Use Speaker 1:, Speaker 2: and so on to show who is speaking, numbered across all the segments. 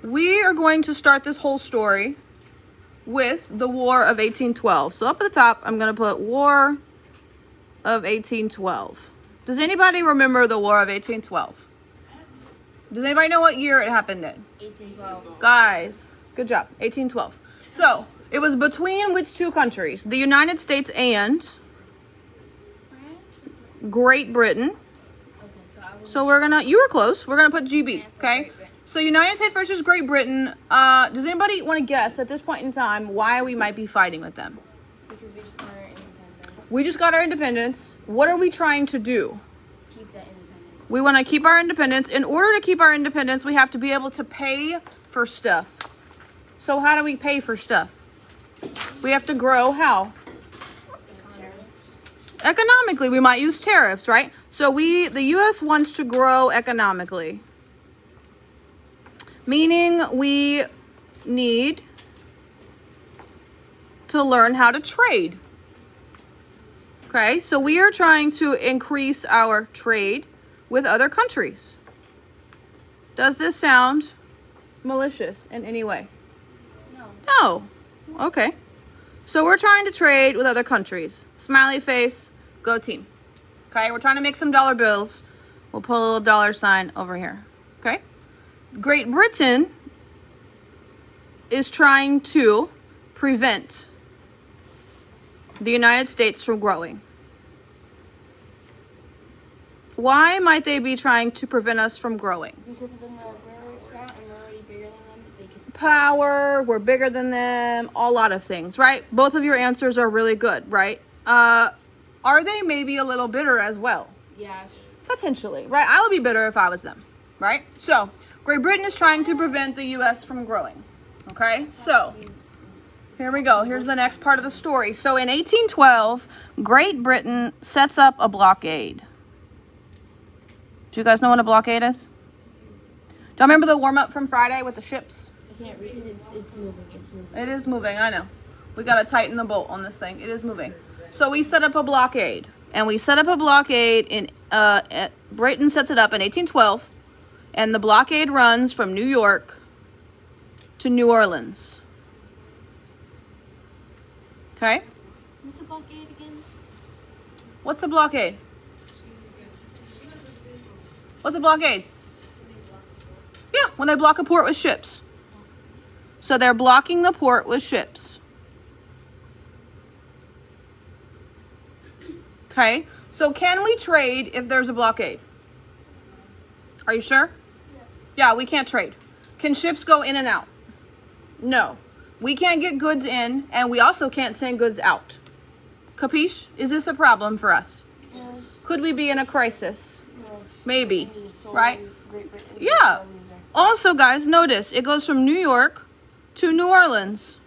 Speaker 1: we are going to start this whole story with the War of 1812. So up at the top, I'm going to put War of 1812. Does anybody remember the War of 1812? Does anybody know what year it happened in?
Speaker 2: 1812.
Speaker 1: Guys, good job. 1812. So, it was between which two countries? The United States and
Speaker 2: France?
Speaker 1: Great Britain.
Speaker 2: Okay, so I was...
Speaker 1: So we're gonna, you were close. We're gonna put GB,
Speaker 2: France or
Speaker 1: okay?
Speaker 2: Great Britain.
Speaker 1: So United States versus Great Britain. Does anybody want to guess at this point in time why we might be fighting with them?
Speaker 2: Because we just got our independence.
Speaker 1: We just got our independence. What are we trying to do?
Speaker 2: Keep that independence.
Speaker 1: We want to keep our independence. In order to keep our independence, we have to be able to pay for stuff. So how do we pay for stuff? We have to grow how? Economically, we might use tariffs, right? So the U.S. wants to grow economically. Meaning we need to learn how to trade. Okay, so we are trying to increase our trade with other countries. Does this sound malicious in any way?
Speaker 2: No.
Speaker 1: No. Okay. So we're trying to trade with other countries. Smiley face, go team. Okay, we're trying to make some dollar bills. We'll put a little dollar sign over here. Okay? Great Britain is trying to prevent the United States from growing. Why might they be trying to prevent us from growing?
Speaker 2: Because of the railroad route and we're already bigger than them, they could...
Speaker 1: Power, we're bigger than them, a lot of things, right? Both of your answers are really good, right? Are they maybe a little bitter as well?
Speaker 2: Yes.
Speaker 1: Potentially, right? I would be bitter if I was them, right? So, Great Britain is trying to prevent the U.S. from growing, okay? So, here we go. Here's the next part of the story. So, in 1812, Great Britain sets up a blockade. Do you guys know what a blockade is? Do you remember the warm-up from Friday with the ships?
Speaker 2: I can't read it. It's moving. It's moving.
Speaker 1: It is moving, I know. We got to tighten the bolt on this thing. It is moving. So we set up a blockade. And we set up a blockade in, Britain sets it up in 1812. And the blockade runs from New York to New Orleans. Okay?
Speaker 2: What's a blockade again?
Speaker 1: What's a blockade? What's a blockade? Yeah, when they block a port with ships. So they're blocking the port with ships. Okay, so can we trade if there's a blockade? Are you sure? Yes. Yeah, we can't trade. Can ships go in and out? No. We can't get goods in, and we also can't send goods out. Capiche? Is this a problem for us?
Speaker 2: Yes.
Speaker 1: Could we be in a crisis?
Speaker 2: Yes.
Speaker 1: Maybe,
Speaker 2: So
Speaker 1: right?
Speaker 2: Great Britain is
Speaker 1: Yeah.
Speaker 2: a loser.
Speaker 1: Also, guys, notice it goes from New York to New Orleans.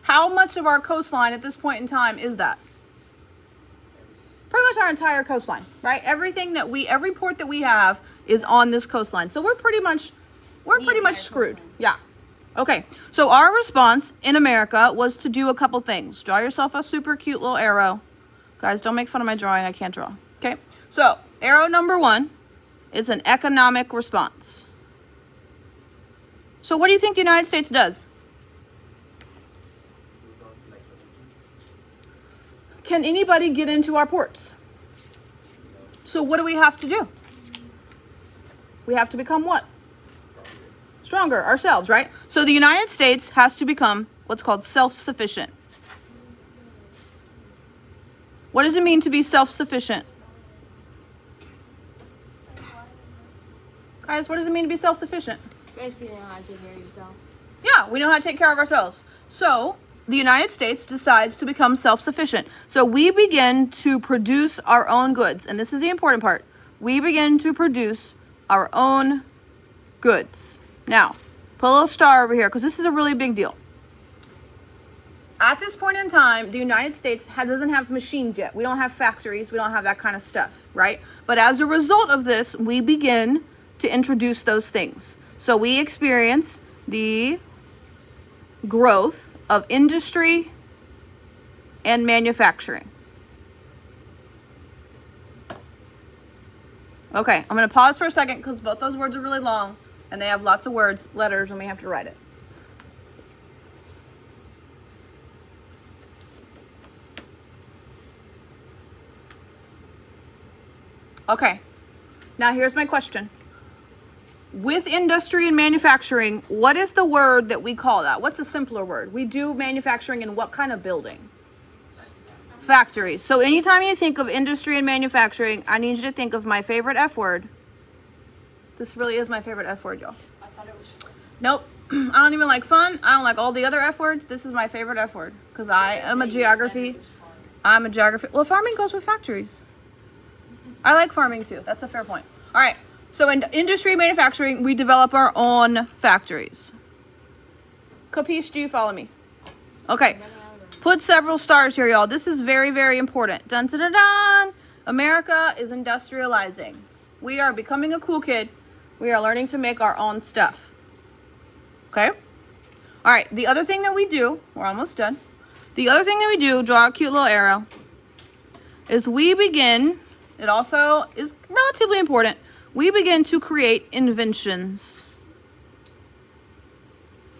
Speaker 1: How much of our coastline at this point in time is that? Pretty much our entire coastline, right? Every port that we have is on this coastline. So we're pretty much screwed.
Speaker 2: coastline.
Speaker 1: Yeah. Okay. So our response in America was to do a couple things. Draw yourself a super cute little arrow. Guys, don't make fun of my drawing. I can't draw. Okay. So arrow number 1 is an economic response. So what do you think the United States does? Can anybody get into our ports? So what do we have to do? We have to become what? Stronger ourselves, right? So the United States has to become what's called self-sufficient. What does it mean to be self-sufficient? Guys, what does it mean to be self-sufficient?
Speaker 2: You guys figure out how to take care of yourself.
Speaker 1: Yeah, we know how to take care of ourselves. So the United States decides to become self-sufficient. So we begin to produce our own goods. And this is the important part. We begin to produce our own goods. Now, put a little star over here because this is a really big deal. At this point in time, the United States doesn't have machines yet. We don't have factories. We don't have that kind of stuff, right? But as a result of this, we begin to introduce those things. So we experience the growth of industry and manufacturing. Okay, I'm going to pause for a second because both those words are really long. And they have lots of words, letters, and we have to write it. Okay, now here's my question. With industry and manufacturing, what is the word that we call that? What's a simpler word? We do manufacturing in what kind of building? Factories. So anytime you think of industry and manufacturing, I need you to think of my favorite F word. This really is my favorite F word, y'all.
Speaker 2: I thought it was fun.
Speaker 1: Nope. I don't even like fun. I don't like all the other F words. This is my favorite F word because I am a geography. I'm a geography. Well, farming goes with factories. I like farming too. That's a fair point. All right. So in industry and manufacturing, we develop our own factories. Capiche? Do you follow me? Okay. Put several stars here, y'all. This is very, very important. Dun, dun, dun, dun. America is industrializing. We are becoming a cool kid. We are learning to make our own stuff. Okay? All right. The other thing that we do, we're almost done. The other thing that we do, draw a cute little arrow, is we begin, it also is relatively important, we begin to create inventions.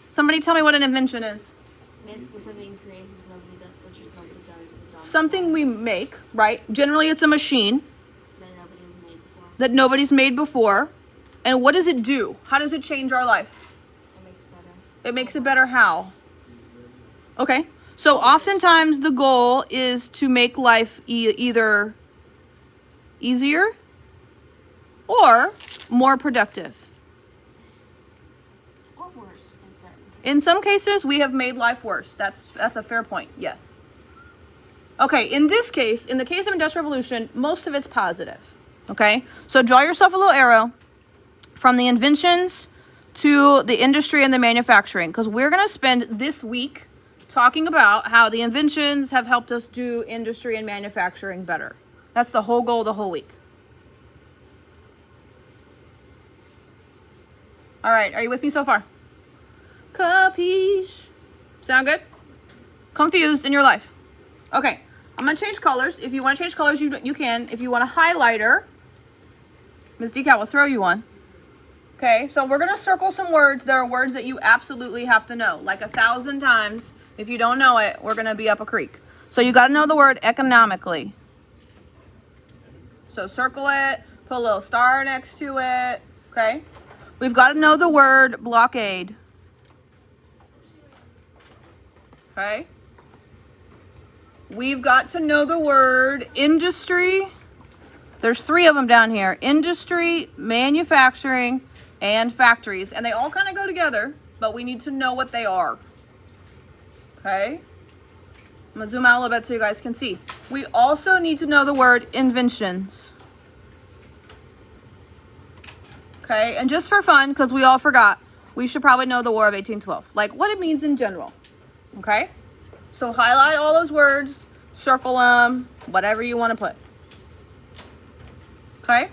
Speaker 1: Somebody tell me what an invention is.
Speaker 2: Basically something created which is nobody does.
Speaker 1: Something we make, right? Generally it's a machine
Speaker 2: That nobody's made before.
Speaker 1: And what does it do? How does it change our life?
Speaker 2: It makes it better.
Speaker 1: It makes it better how? Okay. So oftentimes the goal is to make life either easier or more productive.
Speaker 2: Or worse in certain cases.
Speaker 1: In some cases, we have made life worse. That's a fair point. Yes. Okay, in this case, in the case of Industrial Revolution, most of it's positive. Okay? So draw yourself a little arrow from the inventions to the industry and the manufacturing, because we're going to spend this week talking about how the inventions have helped us do industry and manufacturing better. That's the whole goal of the whole week. All right, are you with me so far? Capiche? Sound good? Confused in your life? Okay, I'm going to change colors. If you want to change colors, you can. If you want a highlighter, Ms. Decal will throw you one. Okay, so we're going to circle some words. There are words that you absolutely have to know, like 1,000 times. If you don't know it, we're going to be up a creek. So you got to know the word economically. So circle it, put a little star next to it, okay? We've got to know the word blockade. Okay? We've got to know the word industry. There's 3 of them down here. Industry, manufacturing, and factories. And they all kind of go together, but we need to know what they are. Okay? I'm going to zoom out a little bit so you guys can see. We also need to know the word inventions. Okay? And just for fun, because we all forgot, we should probably know the War of 1812. Like, what it means in general. Okay? So highlight all those words, circle them, whatever you want to put. Okay?